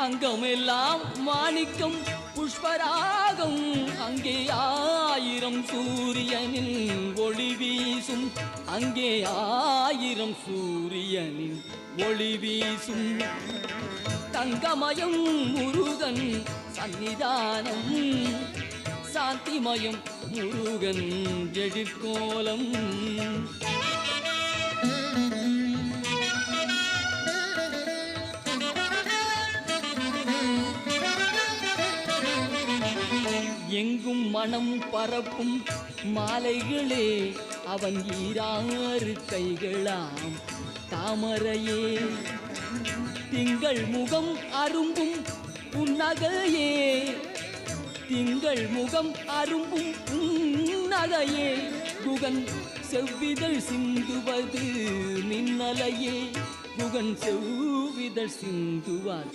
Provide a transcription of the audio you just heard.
அங்கமெல்லாம் மாணிக்கம் புஷ்பராகம் அங்கே 1000 சூரியனின் ஒளி வீசும் அங்கே 1000 சூரியனின் ஒளி வீசும் தங்கமயம் முருகன் சன்னிதானம் சாந்திமயம் முருகன் எழிற்கோலம் எங்கும் மனம் பரப்பும் மாலைகளே அவன் 2 கைகளாம் தாமரையே திங்கள் முகம் அரும்பும் புன்னகையே திங்கள் முகம் அரும்பும் புன்னகையே குகன் செவ்விதழ் சிந்துவது மின்னலையே குகன் செவ்விதழ் சிந்துவார்